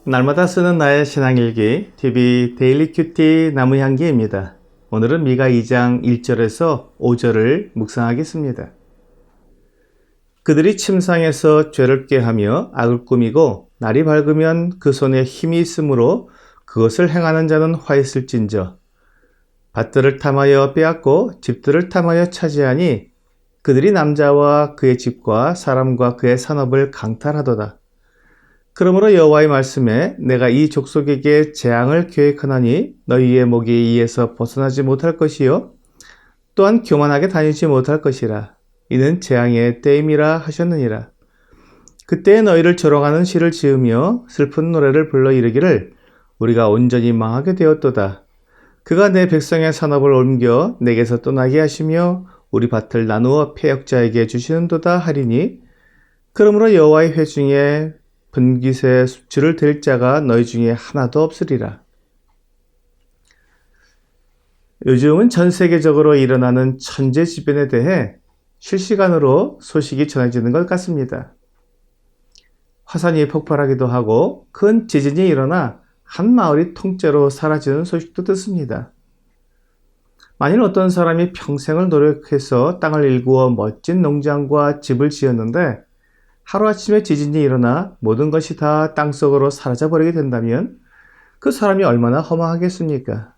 날마다 쓰는 나의 신앙일기 TV 데일리 큐티 나무향기입니다. 오늘은 미가 2장 1절에서 5절을 묵상하겠습니다. 그들이 침상에서 죄를 꾀하며 악을 꾸미고 날이 밝으면 그 손에 힘이 있으므로 그것을 행하는 자는 화 있을진저. 밭들을 탐하여 빼앗고 집들을 탐하여 차지하니 그들이 남자와 그의 집과 사람과 그의 산업을 강탈하도다. 그러므로 여호와의 말씀에 내가 이 족속에게 재앙을 계획하나니 너희의 목이 이에서 벗어나지 못할 것이요 또한 교만하게 다니지 못할 것이라. 이는 재앙의 때임이라 하셨느니라. 그때에 너희를 조롱하는 시를 지으며 슬픈 노래를 불러 이르기를 우리가 온전히 망하게 되었도다. 그가 내 백성의 산업을 옮겨 내게서 떠나게 하시며 우리 밭을 나누어 패역자에게 주시는도다 하리니 그러므로 여호와의 회중에 분깃의 수치를 댈 자가 너희 중에 하나도 없으리라. 요즘은 전 세계적으로 일어나는 천재지변에 대해 실시간으로 소식이 전해지는 것 같습니다. 화산이 폭발하기도 하고 큰 지진이 일어나 한 마을이 통째로 사라지는 소식도 듣습니다. 만일 어떤 사람이 평생을 노력해서 땅을 일구어 멋진 농장과 집을 지었는데 하루아침에 지진이 일어나 모든 것이 다 땅속으로 사라져버리게 된다면 그 사람이 얼마나 허망하겠습니까?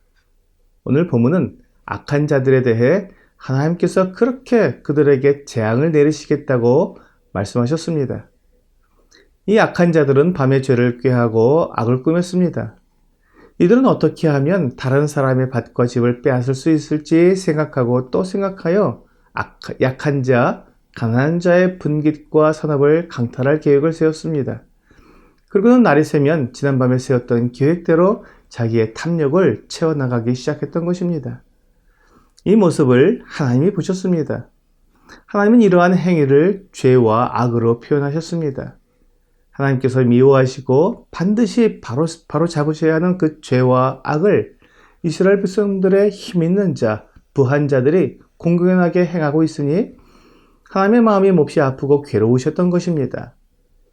오늘 본문은 악한 자들에 대해 하나님께서 그렇게 그들에게 재앙을 내리시겠다고 말씀하셨습니다. 이 악한 자들은 밤에 죄를 꾀하고 악을 꾸몄습니다. 이들은 어떻게 하면 다른 사람의 밭과 집을 빼앗을 수 있을지 생각하고 또 생각하여 약한 자, 가난한 자의 분깃과 산업을 강탈할 계획을 세웠습니다. 그리고는 날이 새면 지난밤에 세웠던 계획대로 자기의 탐욕을 채워나가기 시작했던 것입니다. 이 모습을 하나님이 보셨습니다. 하나님은 이러한 행위를 죄와 악으로 표현하셨습니다. 하나님께서 미워하시고 반드시 바로 잡으셔야 하는 그 죄와 악을 이스라엘 백성들의 힘 있는 자, 부한 자들이 공공연하게 행하고 있으니 하나님의 마음이 몹시 아프고 괴로우셨던 것입니다.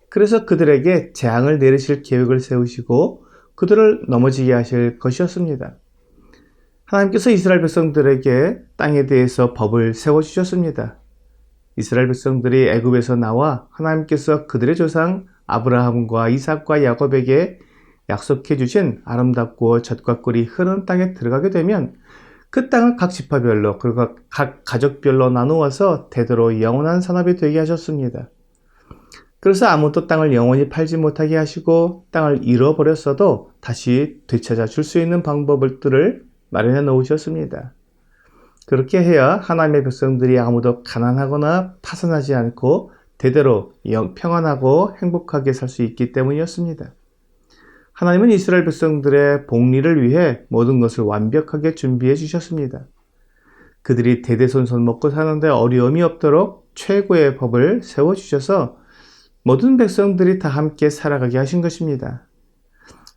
그래서 그들에게 재앙을 내리실 계획을 세우시고 그들을 넘어지게 하실 것이었습니다. 하나님께서 이스라엘 백성들에게 땅에 대해서 법을 세워주셨습니다. 이스라엘 백성들이 애굽에서 나와 하나님께서 그들의 조상 아브라함과 이삭과 야곱에게 약속해 주신 아름답고 젖과 꿀이 흐르는 땅에 들어가게 되면 그 땅을 각 지파별로 그리고 각 가족별로 나누어서 대대로 영원한 산업이 되게 하셨습니다. 그래서 아무도 땅을 영원히 팔지 못하게 하시고 땅을 잃어버렸어도 다시 되찾아 줄 수 있는 방법들을 마련해 놓으셨습니다. 그렇게 해야 하나님의 백성들이 아무도 가난하거나 파산하지 않고 대대로 평안하고 행복하게 살 수 있기 때문이었습니다. 하나님은 이스라엘 백성들의 복리를 위해 모든 것을 완벽하게 준비해 주셨습니다. 그들이 대대손손 먹고 사는데 어려움이 없도록 최고의 법을 세워주셔서 모든 백성들이 다 함께 살아가게 하신 것입니다.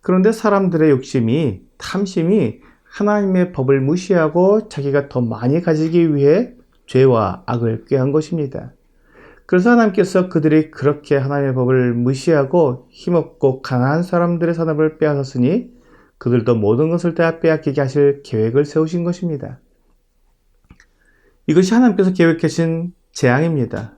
그런데 사람들의 욕심이, 탐심이 하나님의 법을 무시하고 자기가 더 많이 가지기 위해 죄와 악을 꾀한 것입니다. 그래서 하나님께서 그들이 그렇게 하나님의 법을 무시하고 힘없고 가난한 사람들의 산업을 빼앗았으니 그들도 모든 것을 다 빼앗기게 하실 계획을 세우신 것입니다. 이것이 하나님께서 계획하신 재앙입니다.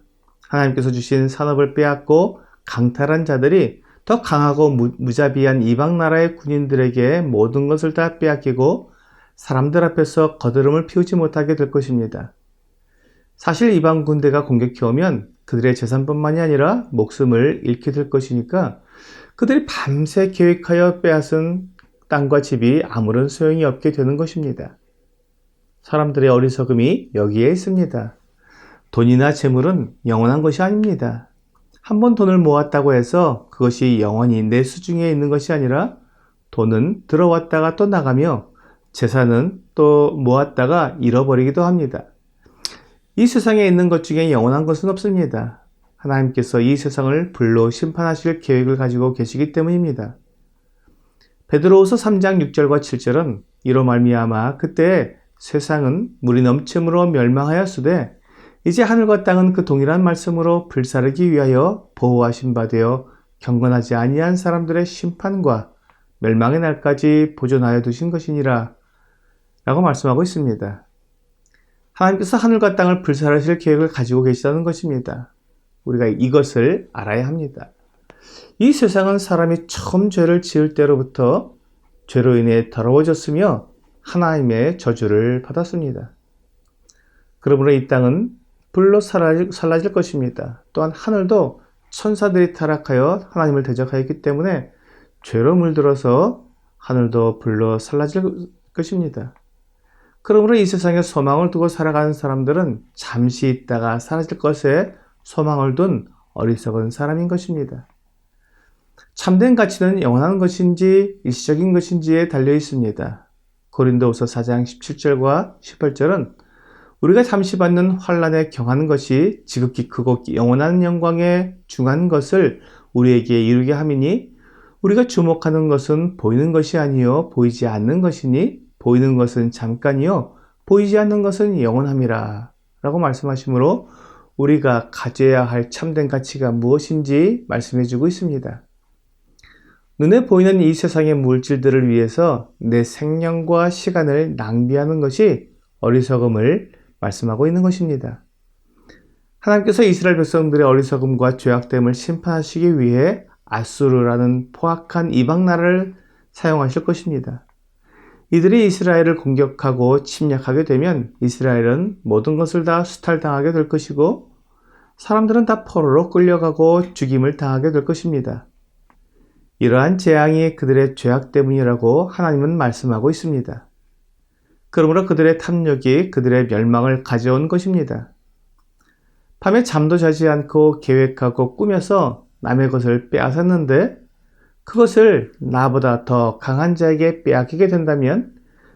하나님께서 주신 산업을 빼앗고 강탈한 자들이 더 강하고 무자비한 이방 나라의 군인들에게 모든 것을 다 빼앗기고 사람들 앞에서 거드름을 피우지 못하게 될 것입니다. 사실 이방 군대가 공격해 오면 그들의 재산뿐만이 아니라 목숨을 잃게 될 것이니까 그들이 밤새 계획하여 빼앗은 땅과 집이 아무런 소용이 없게 되는 것입니다. 사람들의 어리석음이 여기에 있습니다. 돈이나 재물은 영원한 것이 아닙니다. 한번 돈을 모았다고 해서 그것이 영원히 내 수중에 있는 것이 아니라 돈은 들어왔다가 또 나가며 재산은 또 모았다가 잃어버리기도 합니다. 이 세상에 있는 것 중에 영원한 것은 없습니다. 하나님께서 이 세상을 불로 심판하실 계획을 가지고 계시기 때문입니다. 베드로후서 3장 6절과 7절은 이로 말미암아 그때 세상은 물이 넘침으로 멸망하였으되 이제 하늘과 땅은 그 동일한 말씀으로 불사르기 위하여 보호하신 바 되어 경건하지 아니한 사람들의 심판과 멸망의 날까지 보존하여 두신 것이니라 라고 말씀하고 있습니다. 하나님께서 하늘과 땅을 불살하실 계획을 가지고 계시다는 것입니다. 우리가 이것을 알아야 합니다. 이 세상은 사람이 처음 죄를 지을 때로부터 죄로 인해 더러워졌으며 하나님의 저주를 받았습니다. 그러므로 이 땅은 불로 살라질 것입니다. 또한 하늘도 천사들이 타락하여 하나님을 대적하였기 때문에 죄로 물들어서 하늘도 불로 살라질 것입니다. 그러므로 이 세상에 소망을 두고 살아가는 사람들은 잠시 있다가 사라질 것에 소망을 둔 어리석은 사람인 것입니다. 참된 가치는 영원한 것인지 일시적인 것인지에 달려 있습니다. 고린도후서 4장 17절과 18절은 우리가 잠시 받는 환난에 경하는 것이 지극히 크고 영원한 영광에 중한 것을 우리에게 이루게 함이니 우리가 주목하는 것은 보이는 것이 아니요 보이지 않는 것이니 보이는 것은 잠깐이요 보이지 않는 것은 영원함이라 라고 말씀하시므로 우리가 가져야 할 참된 가치가 무엇인지 말씀해 주고 있습니다. 눈에 보이는 이 세상의 물질들을 위해서 내 생명과 시간을 낭비하는 것이 어리석음을 말씀하고 있는 것입니다. 하나님께서 이스라엘 백성들의 어리석음과 죄악됨을 심판하시기 위해 아수르라는 포악한 이방 나라를 사용하실 것입니다. 이들이 이스라엘을 공격하고 침략하게 되면 이스라엘은 모든 것을 다 수탈당하게 될 것이고 사람들은 다 포로로 끌려가고 죽임을 당하게 될 것입니다. 이러한 재앙이 그들의 죄악 때문이라고 하나님은 말씀하고 있습니다. 그러므로 그들의 탐욕이 그들의 멸망을 가져온 것입니다. 밤에 잠도 자지 않고 계획하고 꾸며서 남의 것을 빼앗았는데 그것을 나보다 더 강한 자에게 빼앗기게 된다면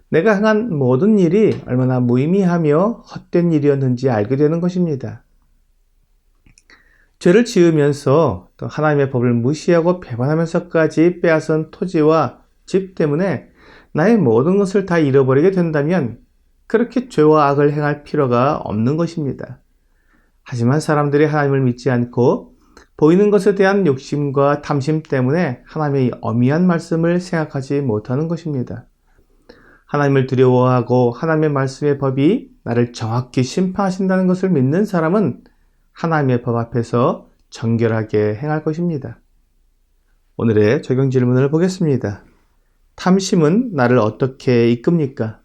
내가 행한 모든 일이 얼마나 무의미하며 헛된 일이었는지 알게 되는 것입니다. 죄를 지으면서 또 하나님의 법을 무시하고 배반하면서까지 빼앗은 토지와 집 때문에 나의 모든 것을 다 잃어버리게 된다면 그렇게 죄와 악을 행할 필요가 없는 것입니다. 하지만 사람들이 하나님을 믿지 않고 보이는 것에 대한 욕심과 탐심 때문에 하나님의 엄미한 말씀을 생각하지 못하는 것입니다. 하나님을 두려워하고 하나님의 말씀의 법이 나를 정확히 심판하신다는 것을 믿는 사람은 하나님의 법 앞에서 정결하게 행할 것입니다. 오늘의 적용 질문을 보겠습니다. 탐심은 나를 어떻게 이끕니까?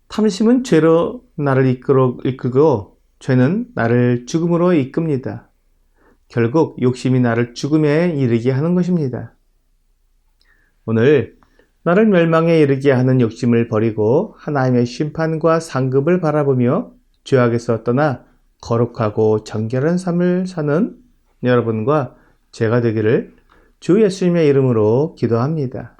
탐심은 죄로 나를 이끌고 죄는 나를 죽음으로 이끕니다. 결국 욕심이 나를 죽음에 이르게 하는 것입니다. 오늘 나를 멸망에 이르게 하는 욕심을 버리고 하나님의 심판과 상급을 바라보며 죄악에서 떠나 거룩하고 정결한 삶을 사는 여러분과 제가 되기를 주 예수님의 이름으로 기도합니다.